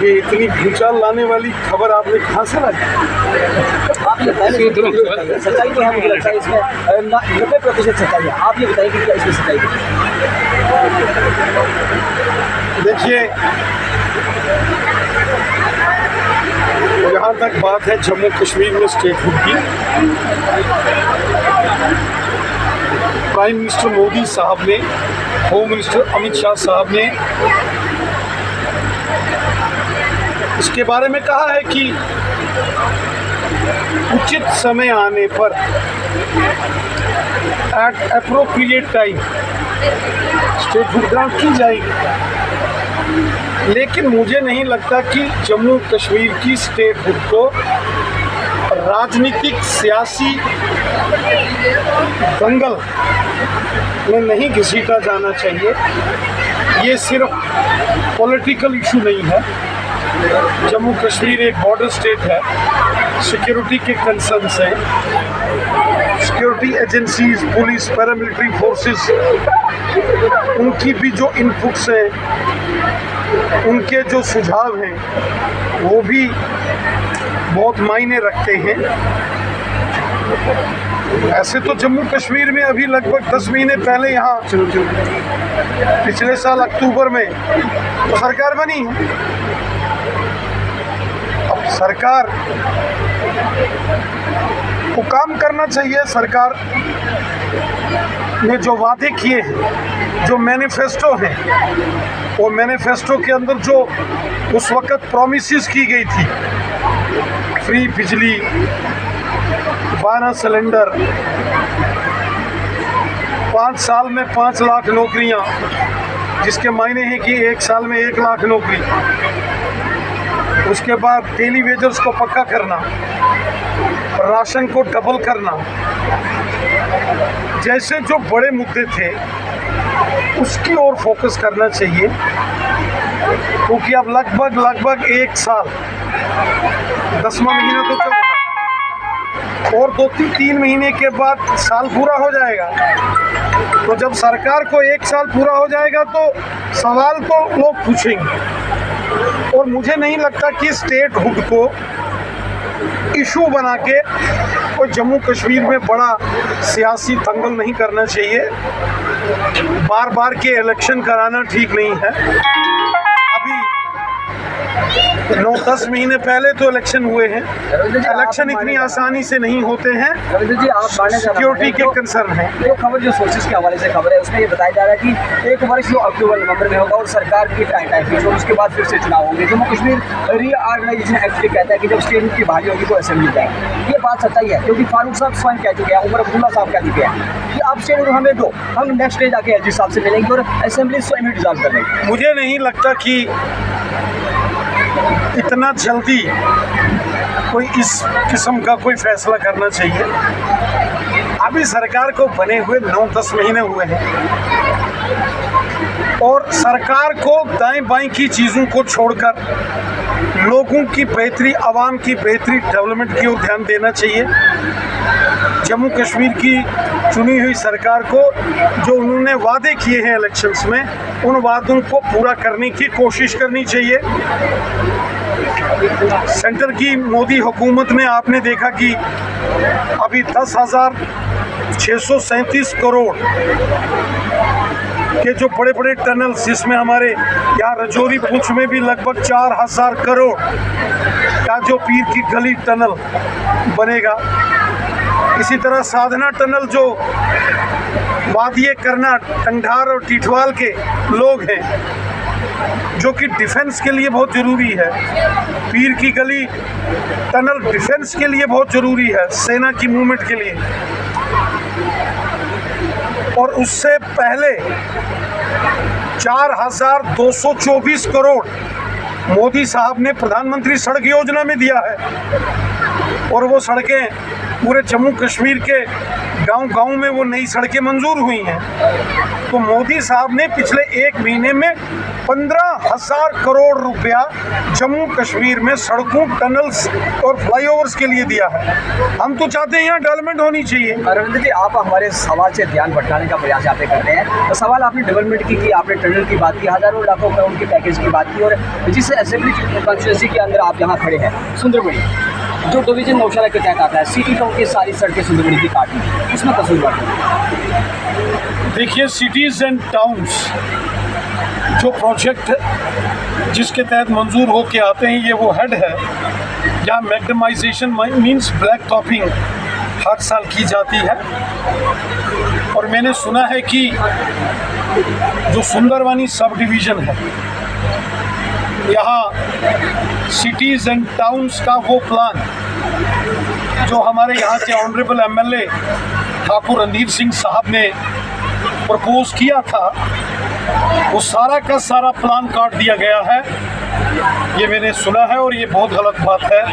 ये इतनी भूचाल लाने वाली खबर आपने कहाँ से लाई? आप ये बताइए, सच्चाई तो है, मुझे लगता है इसमें 90% सच्चाई है। आप ये बताइए कि क्या इसमें सच्चाई है? देखिए, जहाँ तक बात है जम्मू कश्मीर में स्टेटहुड की, प्राइम मिनिस्टर मोदी साहब ने, होम मिनिस्टर अमित शाह साहब ने इसके बारे में कहा है कि उचित समय आने पर, at appropriate time, statehood grant की जाएगी। लेकिन मुझे नहीं लगता कि जम्मू कश्मीर की स्टेटहुड को राजनीतिक सियासी दंगल में नहीं घसीटा जाना चाहिए। ये सिर्फ पॉलिटिकल इशू नहीं है। जम्मू कश्मीर एक बॉर्डर स्टेट है, सिक्योरिटी के कंसर्न्स हैं, security agencies, police, paramilitary forces, उनकी भी जो इनपुट्स हैं, उनके जो सुझाव हैं, वो भी बहुत मायने रखते हैं। ऐसे तो जम्मू कश्मीर में अभी लगभग 10 महीने पहले यहाँ पिछले साल अक्टूबर में तो सरकार बनी है। अब सरकार को काम करना चाहिए। सरकार ने जो वादे किए हैं, जो मैनिफेस्टो हैं, वो मैनिफेस्टो के अंदर जो उस वक़्त प्रॉमिसेस की गई थी, फ्री बिजली, 12 सिलेंडर, 5 साल में 5 लाख नौकरियां, जिसके मायने हैं कि 1 साल में 1 लाख नौकरी, उसके बाद डेली वेजर्स को पक्का करना, राशन को डबल करना, जैसे जो बड़े मुद्दे थे उसकी ओर फोकस करना चाहिए। क्योंकि अब लगभग 1 साल, 10वां महीना तो चल रहा है और 2-3 महीने के बाद साल पूरा हो जाएगा। तो जब सरकार को 1 साल पूरा हो जाएगा तो सवाल तो लोग पूछेंगे। और मुझे नहीं लगता कि स्टेटहुड को इशू बना के कोई जम्मू कश्मीर में बड़ा सियासी दंगल नहीं करना चाहिए। बार बार के इलेक्शन कराना ठीक नहीं है। अभी 9-10 महीने पहले तो इलेक्शन हुए हैं। इलेक्शन इतनी आसानी से नहीं होते हैं। रविंद्र जी, आप सिक्योरिटी के कंसर्न है। जो खबर, जो सोर्सेज के हवाले से खबर है, उसमें ये बताया जा रहा है कि एक वर्ष जो अक्टूबर-नवंबर में होगा और सरकार की टाइम फिक्स और उसके बाद फिर से चुनाव होंगे। जम्मू कश्मीर रीऑर्गेनाइजेशन एक्ट कहता है कि जब स्टेटहुड की बहाली होगी तो असेंबली जाएगी। ये बात सच्चाई है? क्योंकि फारूक साहब स्वयं कह चुके हैं, उमर अब्दुल्ला साहब कह चुके हैं कि आप स्टेटहुड हमें दो, हम नेक्स्ट डे जाके एलजी साहब से मिलेंगे और असेंबली स्वयं डिसॉल्व कर लेंगे। मुझे नहीं लगता कि इतना जल्दी कोई इस किस्म का कोई फैसला करना चाहिए। अभी सरकार को बने हुए 9-10 महीने हुए हैं और सरकार को दाएं बाएं की चीज़ों को छोड़कर लोगों की बेहतरी, आवाम की बेहतरी, डेवलपमेंट की ओर ध्यान देना चाहिए। जम्मू कश्मीर की चुनी हुई सरकार को जो उन्होंने वादे किए हैं इलेक्शंस में, उन वादों को पूरा करने की कोशिश करनी चाहिए। सेंटर की मोदी हुकूमत में आपने देखा कि अभी 10,637 करोड़ के जो बड़े बड़े टनल्स, जिसमें हमारे यहाँ रजौरी पुंछ में भी लगभग 4,000 करोड़ का जो पीर की गली टनल बनेगा। इसी तरह साधना टनल जो वादिये करना, टंगधार और टिठवाल के लोग हैं, जो कि डिफेंस के लिए बहुत ज़रूरी है। पीर की गली टनल डिफेंस के लिए बहुत ज़रूरी है, सेना की मूवमेंट के लिए। और उससे पहले 4,224 करोड़ मोदी साहब ने प्रधानमंत्री सड़क योजना में दिया है और वो सड़कें पूरे जम्मू कश्मीर के गांव-गांव में वो नई सड़कें मंजूर हुई हैं। तो मोदी साहब ने पिछले 1 महीने में 15,000 करोड़ रुपया जम्मू कश्मीर में सड़कों, टनल्स और फ्लाईओवर्स के लिए दिया है। हम तो चाहते हैं यहाँ डेवलपमेंट होनी चाहिए। रविंद्र जी, आप हमारे सवाल से ध्यान भटकाने का प्रयास यहाँ पे कर रहे हैं। तो सवाल आपने डेवलपमेंट की आपने टनल की बात की, हज़ारों लाखों करोड़ के पैकेज की बात की, और जिस असेंबली कॉन्स्टिट्यूंसी के अंदर आप यहाँ खड़े हैं, सुंदरबनी जो डिवीजन नौशहरा के तहत आता है, सिटी टाउन की सारी सड़कें सुंदरबनी की काटी, उसमें कसूर बात। देखिए, सिटीज़ एंड टाउन्स जो प्रोजेक्ट जिसके तहत मंजूर हो के आते हैं, ये वो हेड है जहाँ मैग्नेमाइजेशन मीन्स ब्लैक टॉपिंग हर साल की जाती है। और मैंने सुना है कि जो सुंदरबनी सब डिवीज़न है, यहाँ सिटीज़ एंड टाउन्स का वो प्लान जो हमारे यहाँ के ऑनरेबल एमएलए ठाकुर रणधीर सिंह साहब ने प्रपोज किया था, वो सारा का सारा प्लान काट दिया गया है। ये मैंने सुना है और ये बहुत गलत बात है।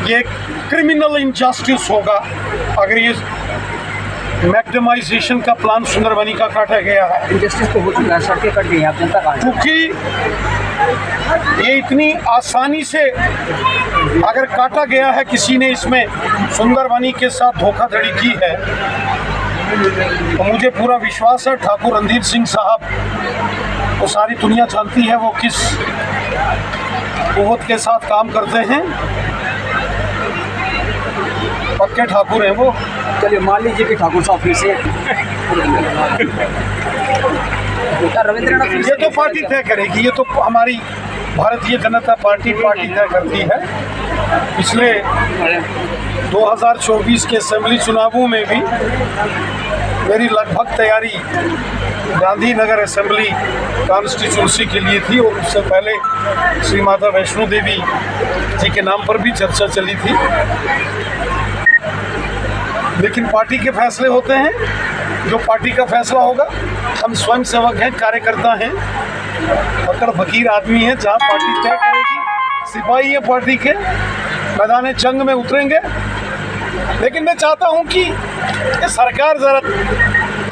ये क्रिमिनल इनजस्टिस होगा अगर ये मैग्नेमाइजेशन का प्लान सुंदरबनी का काटा गया है। इंजस्टिस तो हो चुका है, सड़कें कट गई हैं, आप जनता कहाँ है? क्योंकि ये इतनी आसानी से अगर काटा गया है, किसी ने इसमें सुंदरबनी के साथ धोखाधड़ी की है, तो मुझे पूरा विश्वास है ठाकुर रणधीर सिंह साहब, वो सारी दुनिया जानती है वो किस कुव्वत के साथ काम करते हैं। पक्के ठाकुर हैं वो। चलिए मान लीजिए कि ठाकुर साहब फिर से रविंद्रनाथ, ये तो पार्टी तय करेगी, ये तो हमारी भारतीय जनता पार्टी तय करती है। पिछले 2024 के असेंबली चुनावों में भी मेरी लगभग तैयारी गांधीनगर असेंबली कॉन्स्टिट्यूंसी के लिए थी, और उससे पहले श्री माता वैष्णो देवी जी के नाम पर भी चर्चा चली थी। लेकिन पार्टी के फैसले होते हैं, जो पार्टी का फैसला होगा। हम स्वयं सेवक हैं, कार्यकर्ता हैं, फकर फकीर आदमी हैं। जहाँ पार्टी तय करेगी, सिपाही है पार्टी के, मैदान जंग में उतरेंगे। लेकिन मैं चाहता हूँ कि सरकार ज़रा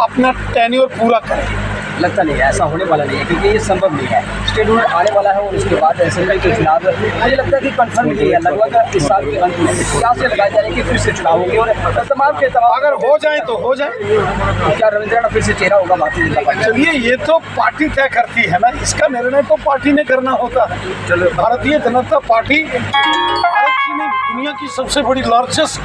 अपना टेन्योर पूरा करे। लगता नहीं है ऐसा होने वाला नहीं है, क्योंकि ये संभव नहीं है। स्टेट रूल आने वाला है और उसके बाद असेंबली के चुनाव मुझे लगता है कि कंफर्म नहीं है। लगभग इस साल के अंत में क्या से लगाए जा रहे हैं कि फिर से चुनाव होंगे, और तमाम के तमाम अगर हो जाए तो हो जाए। क्या रविंद्रनाथ फिर से चेहरा होगा भारतीय जनता पार्टी? चलिए, ये तो पार्टी तय करती है ना, इसका निर्णय तो पार्टी ने करना होता है। चलो, भारतीय जनता पार्टी भारत की नहीं, दुनिया की सबसे बड़ी लार्जेस्ट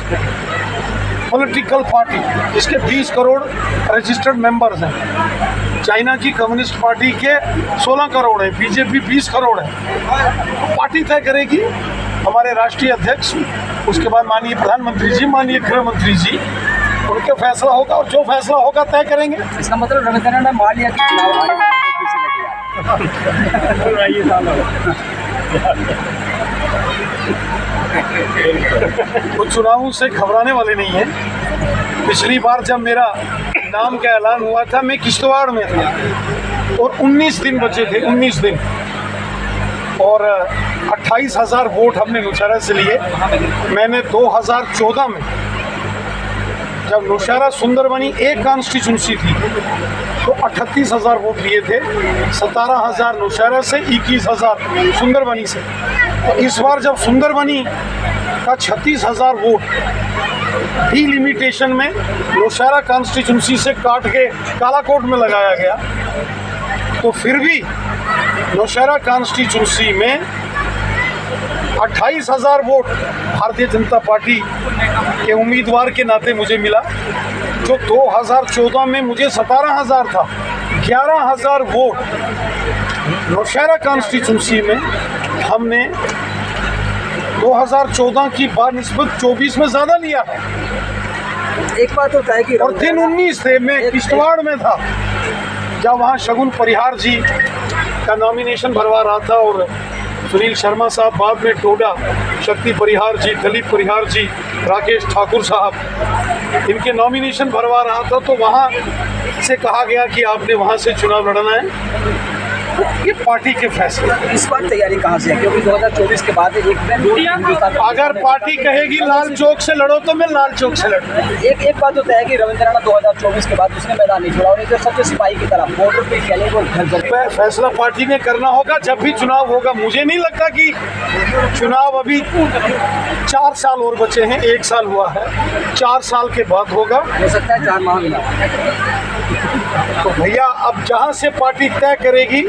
पॉलिटिकल पार्टी, जिसके 20 करोड़ रजिस्टर्ड मेंबर्स हैं। चाइना की कम्युनिस्ट पार्टी के 16 करोड़ है, बीजेपी 20 करोड़ है। पार्टी तय करेगी, हमारे राष्ट्रीय अध्यक्ष, उसके बाद माननीय प्रधानमंत्री जी, माननीय गृह मंत्री जी, उनके फैसला होगा, और जो फैसला होगा तय करेंगे। इसका मतलब रविंद्रनाथ ने मान लिया कि चुनाव आने वाले हैं, फिर से वो चुनावों से घबराने वाले नहीं हैं। पिछली बार जब मेरा नाम का ऐलान हुआ था, मैं किश्तवाड़ में था और 19 दिन बचे थे, 19 दिन, और 28,000 वोट हमने नौशहरा से लिए। मैंने 2014 में जब नौशहरा सुंदरबनी एक कॉन्स्टिट्यूंसी थी तो 38,000 वोट लिए थे, 17,000 नौशहरा से, 21,000 सुंदरबनी से। तो इस बार जब सुंदरबनी का 36,000 वोट डिलिमिटेशन में नौशहरा कॉन्स्टिट्यूंसी से काट के कालाकोट में लगाया गया, तो फिर भी नौशहरा कॉन्स्टिट्यूंसी में 28,000 वोट भारतीय जनता पार्टी के उम्मीदवार के नाते मुझे मिला। जो 2014 में मुझे 17,000 था, 11,000 वोट नौशहरा कॉन्स्टिट्यूंसी में हमने 2014 की बानिस्बत 24 में ज़्यादा लिया है। एक बात होता है कि और दिन 19 थे, मैं किश्तवाड़ में था जब वहाँ शगुन परिहार जी का नॉमिनेशन भरवा रहा था, और सुनील शर्मा साहब, बाद में टोडा, शक्ति परिहार जी, दिलीप परिहार जी, राकेश ठाकुर साहब, इनके नॉमिनेशन भरवा रहा था। तो वहाँ से कहा गया कि आपने वहाँ से चुनाव लड़ना है। ये पार्टी के फैसले। इस बार तैयारी कहाँ से है, क्योंकि 2024 के बाद एक हिंदुस्तान का अगर पार्टी कहेगी लाल चौक से लड़ो तो मैं लाल चौक से लड़ूंगा। एक बात तो तय है कि रविंद्र राणा 2024 के बाद उसने मैदान नहीं छोड़ा और एक सबसे सिपाही की तरह वोटों पे खेले वो घर घर। फैसला पार्टी ने करना होगा जब भी चुनाव होगा। मुझे नहीं लगता कि चुनाव अभी 4 साल और बचे हैं, 1 साल हुआ है, 4 साल के बाद होगा। हो सकता है 4 माह में ना। तो भैया अब जहां से पार्टी तय करेगी,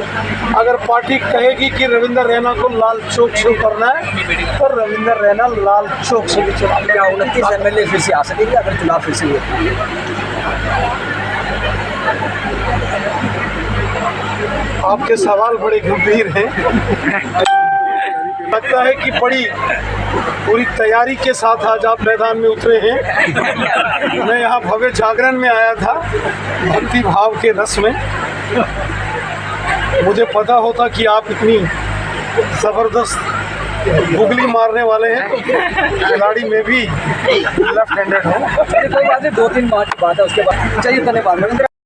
अगर पार्टी कहेगी कि रविंद्र रैना को लाल चौक से उतरना है तो रविंद्र रैना लाल चौक से भी चुनाव। क्या 29 एमएलए फिर से आ सकेंगे अगर चुनाव फिर से हुए? आपके सवाल बड़े गंभीर हैं। लगता है कि बड़ी पूरी तैयारी के साथ आज आप मैदान में उतरे हैं। मैं यहाँ भव्य जागरण में आया था, भक्ति भाव के रस में। मुझे पता होता कि आप इतनी ज़बरदस्त गुगली मारने वाले हैं, खिलाड़ी में भी लेफ्ट हैंडेड हूँ। कोई बात नहीं, 2-3 माह की बात है, उसके बाद चाहिए धन्यवाद।